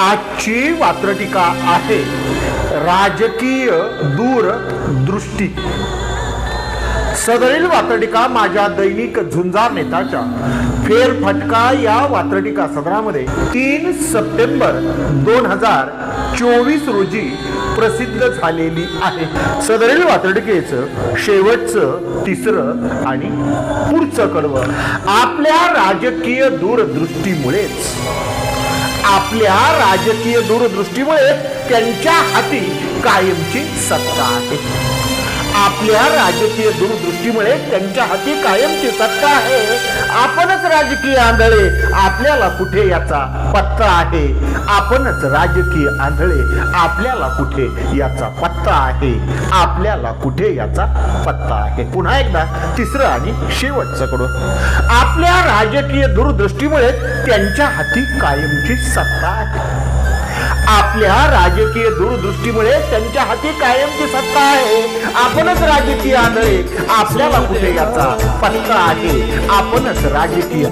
आजची वात्रटिका आहे राजकीय दूरदृष्टी। सदरील वात्रटिका माझ्या दैनिक झुंजार नेताच्या फेरफटका या वात्रटिका सदरामध्ये 3 सप्टेंबर 2024 रोजी प्रसिद्ध झालेली आहे। सदरील वात्रटिकेचं शेवटचं तिसरं आणि पुढचं कडवं आपल्या राजकीय दूरदृष्टीमुळे त्यांच्या हाती कायमची सत्ता आहे। आपल्या राजकीय दूरदृष्टीमुळे त्यांच्या हाती कायमची सत्ता आहे। आपणच राजकीय आंधळे, आपल्याला कुठे याचा पत्ता आहे। आपणच राजकीय आंधळे, आपल्याला कुठे याचा पत्ता आहे। आपल्याला कुठे याचा पत्ता आहे। पुन्हा एकदा तिसरं आणि शेवटचं कडवं आपल्या राजकीय दूरदृष्टीमुळे त्यांच्या हाती कायमची सत्ता आहे। आपल्या राजकीय दूरदृष्टीमुळे त्यांच्या हाती कायमची सत्ता आहे। आपणच राजकीय आंधळे, आपल्याला कुठे याचा पत्ता आहे। आपणच राजकीय